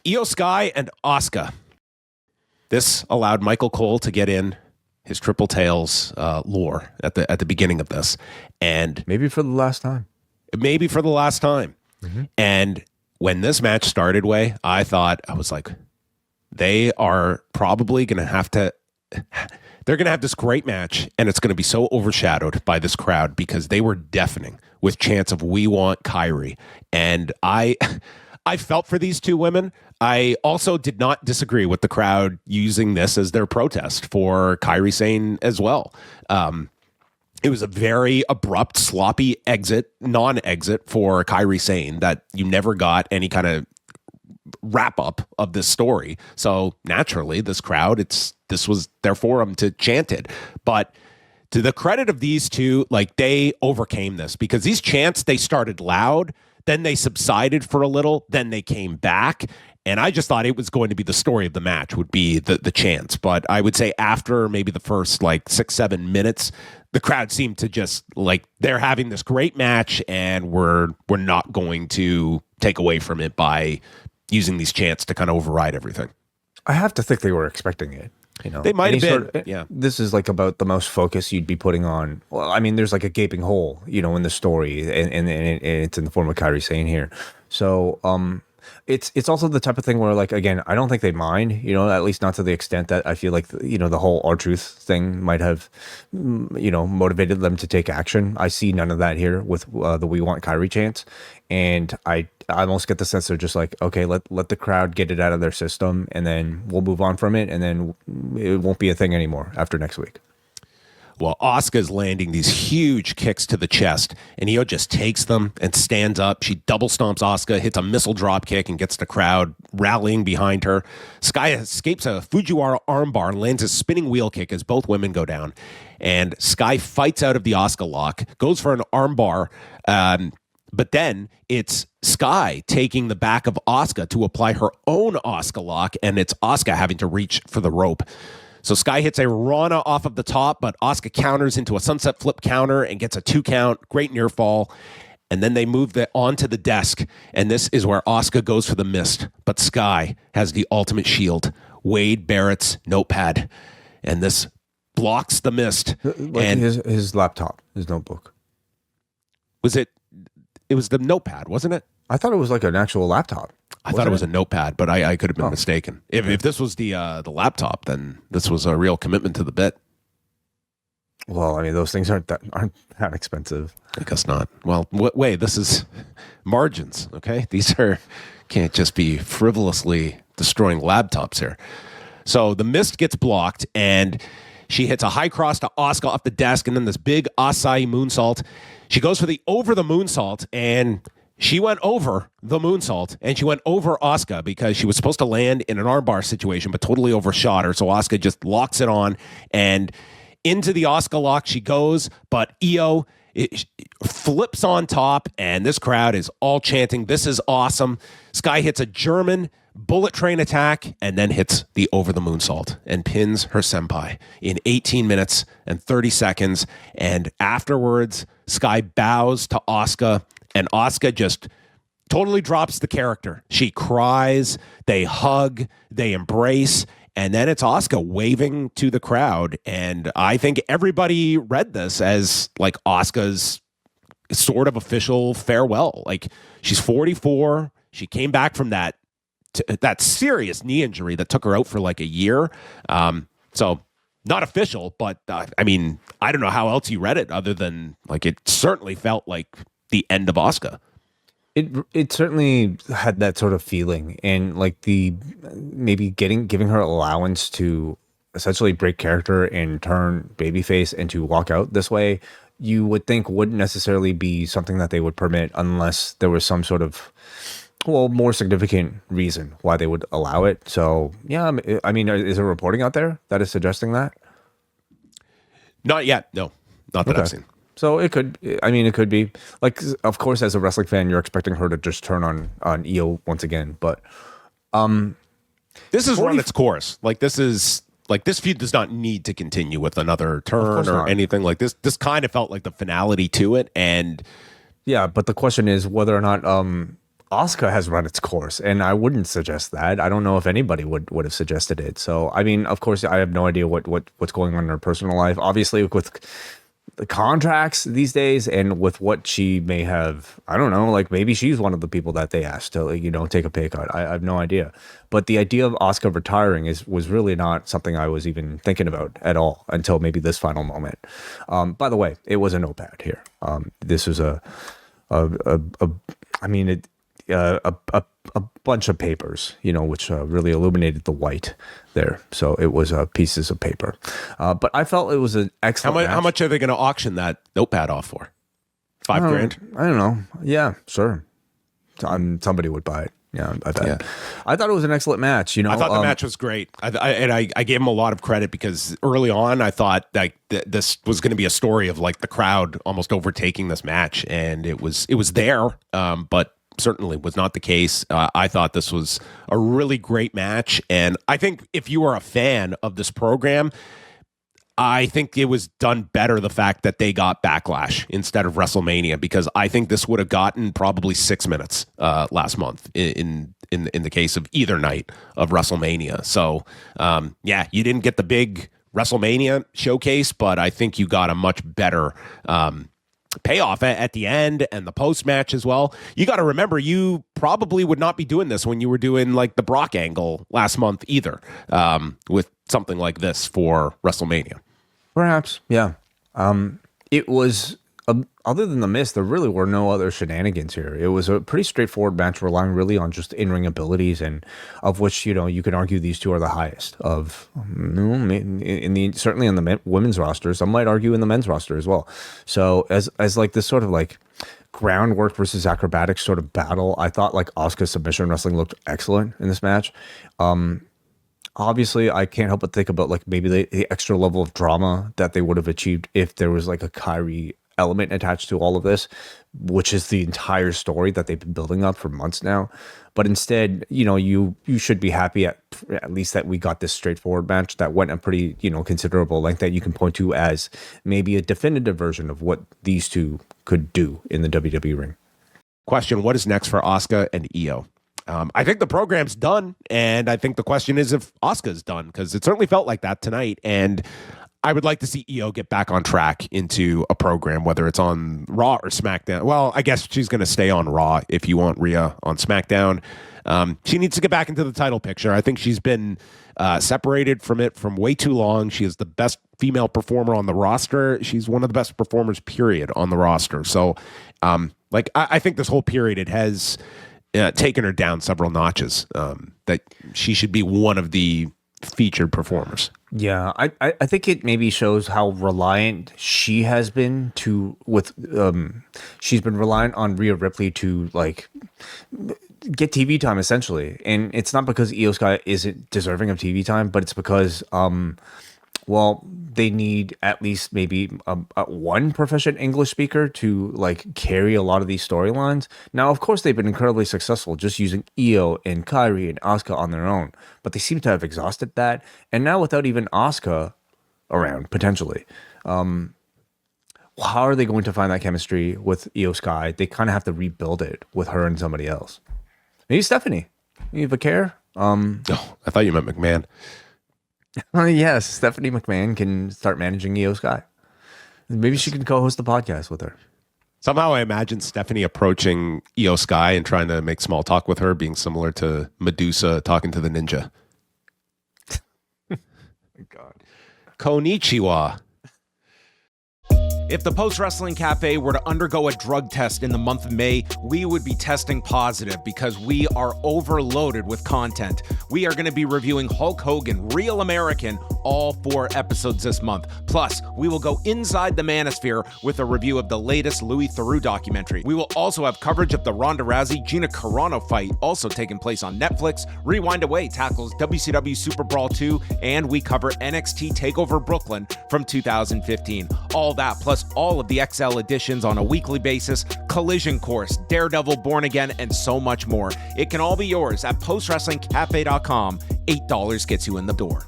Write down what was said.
IYO Sky and Asuka. This allowed Michael Cole to get in his Triple Tails lore at the beginning of this, and maybe for the last time. Mm-hmm. And when this match started, I was like, they are probably going to have to. They're going to have this great match, and it's going to be so overshadowed by this crowd because they were deafening with chants of "We want Kyrie," and I felt for these two women. I also did not disagree with the crowd using this as their protest for Kyrie Sane as well. It was a very abrupt, sloppy non-exit for Kyrie Sane that you never got any kind of wrap up of this story. So naturally, this crowd, this was their forum to chant it. But to the credit of these two, like, they overcame this because these chants, they started loud, then they subsided for a little, then they came back. And I just thought it was going to be the story of the match would be the chants. But I would say after maybe the first 6-7 minutes, the crowd seemed to just they're having this great match and we're not going to take away from it by using these chants to kind of override everything. I have to think they were expecting it. They might have been. Yeah. This is about the most focus you'd be putting on. Well, I mean, there's a gaping hole, in the story, and it's in the form of Kyrie Sane here. So, it's also the type of thing where, again, I don't think they mind, at least not to the extent that I feel like, the whole R-Truth thing might have, motivated them to take action. I see none of that here with the "We Want Kyrie" chants. And I almost get the sense they're just okay, let the crowd get it out of their system, and then we'll move on from it, and then it won't be a thing anymore after next week. Well, Asuka's landing these huge kicks to the chest, and IYO just takes them and stands up. She double stomps Asuka, hits a missile drop kick, and gets the crowd rallying behind her. Sky escapes a Fujiwara armbar and lands a spinning wheel kick as both women go down. And Sky fights out of the Asuka lock, goes for an armbar, but then it's Sky taking the back of Asuka to apply her own Asuka lock, and it's Asuka having to reach for the rope. So Sky hits a Rana off of the top, but Asuka counters into a sunset flip counter and gets a 2 count. Great near fall. And then they move that onto the desk, and this is where Asuka goes for the mist. But Sky has the ultimate shield, Wade Barrett's notepad, and this blocks the mist. And his laptop, his notebook. It was the notepad, wasn't it? I thought it was an actual laptop. I thought it was a notepad, but I could have been mistaken. If this was the laptop, then this was a real commitment to the bit. Well, I mean, those things aren't that expensive. I guess not. Well, this is margins, okay? These can't just be frivolously destroying laptops here. So the mist gets blocked, and she hits a high cross to Asuka off the desk, and then this big Asai moonsault. She goes for the over the moonsault, and she went over the moonsault, and she went over Asuka because she was supposed to land in an armbar situation, but totally overshot her. So Asuka just locks it on, and into the Asuka lock she goes, but IYO flips on top, and this crowd is all chanting, "This is awesome." Sky hits a German bullet train attack and then hits the over the moonsault and pins her senpai in 18 minutes and 30 seconds. And afterwards, Sky bows to Asuka, and Asuka just totally drops the character. She cries, they hug, they embrace, and then it's Asuka waving to the crowd. And I think everybody read this as Asuka's sort of official farewell. She's 44. She came back from that serious knee injury that took her out for a year. So not official, but I mean, I don't know how else you read it other than it certainly felt like the end of Asuka. It certainly had that sort of feeling, and the maybe giving her allowance to essentially break character and turn babyface and to walk out this way, you would think wouldn't necessarily be something that they would permit unless there was some sort of more significant reason why they would allow it. So yeah, I mean, is there reporting out there that is suggesting that? Not yet. No, not that I've seen. So it could be of course, as a wrestling fan, you're expecting her to just turn on IYO once again, but this is run its course. This feud does not need to continue with another turn or anything like this. This kind of felt like the finality to it, and yeah, but the question is whether or not Asuka has run its course, and I wouldn't suggest that. I don't know if anybody would have suggested it. So, I mean, of course, I have no idea what's going on in her personal life. Obviously, with the contracts these days, and with what she may have, I don't know, like maybe she's one of the people that they asked to, like, take a pay cut. I have no idea. But the idea of Asuka retiring was really not something I was even thinking about at all until maybe this final moment. By the way, it was a notepad here. This was a bunch of papers, which really illuminated the white there. So it was pieces of paper. But I felt it was an excellent match. How much are they going to auction that notepad off for? $5,000? I don't know. Yeah, sure. Somebody would buy it. Yeah, I bet. Yeah. I thought it was an excellent match. I thought the match was great. I gave him a lot of credit because early on I thought like this was going to be a story of like the crowd almost overtaking this match, and it was there, but certainly was not the case. I thought this was a really great match, and I think if you are a fan of this program, I think it was done better the fact that they got Backlash instead of WrestleMania, because I think this would have gotten probably 6 minutes last month in the case of either night of WrestleMania. So you didn't get the big WrestleMania showcase, but I think you got a much better payoff at the end and the post match as well. You got to remember, you probably would not be doing this when you were doing like the Brock angle last month either, with something like this for WrestleMania. Perhaps, yeah. It was, other than the miss, there really were no other shenanigans here. It was a pretty straightforward match, relying really on just in-ring abilities, and of which, you can argue these two are the highest of, certainly in the women's roster. Some might argue in the men's roster as well. So as like this sort of like groundwork versus acrobatics sort of battle, I thought like Asuka's submission wrestling looked excellent in this match. Obviously, I can't help but think about like maybe the extra level of drama that they would have achieved if there was like a Kyrie element attached to all of this, which is the entire story that they've been building up for months now. But instead, you should be happy at least that we got this straightforward match that went a pretty, considerable length that you can point to as maybe a definitive version of what these two could do in the WWE ring. Question: what is next for Asuka and IYO? I think the program's done, and I think the question is if Asuka's done, because it certainly felt like that tonight. And I would like to see IYO get back on track into a program, whether it's on Raw or SmackDown. Well, I guess she's going to stay on Raw if you want Rhea on SmackDown. She needs to get back into the title picture. I think she's been separated from it from way too long. She is the best female performer on the roster. She's one of the best performers, period, on the roster. So, I think this whole period, it has taken her down several notches, that she should be one of the featured performers. Yeah, I think it maybe shows how reliant she has been she's been reliant on Rhea Ripley to like get TV time essentially. And it's not because IYO SKY isn't deserving of TV time, but it's because they need at least maybe one proficient English speaker to like carry a lot of these storylines. Now, of course, they've been incredibly successful just using IYO and Kairi and Asuka on their own, but they seem to have exhausted that. And now without even Asuka around, potentially, how are they going to find that chemistry with IYO SKY? They kind of have to rebuild it with her and somebody else. Maybe Stephanie. You have a care? Oh, I thought you meant McMahon. Yes, Stephanie McMahon can start managing IYO SKY. Maybe she can co-host the podcast with her. Somehow I imagine Stephanie approaching IYO SKY and trying to make small talk with her, being similar to Medusa talking to the ninja. God. Konnichiwa. If the Post Wrestling Cafe were to undergo a drug test in the month of May, we would be testing positive because we are overloaded with content. We are going to be reviewing Hulk Hogan, Real American, all 4 episodes this month. Plus, we will go inside the Manosphere with a review of the latest Louis Theroux documentary. We will also have coverage of the Ronda Rousey Gina Carano fight, also taking place on Netflix. Rewind Away tackles WCW Super Brawl 2, and we cover NXT TakeOver Brooklyn from 2015. All that, plus all of the XL editions on a weekly basis, Collision Course, Daredevil Born Again, and so much more. It can all be yours at postwrestlingcafe.com. $8 gets you in the door.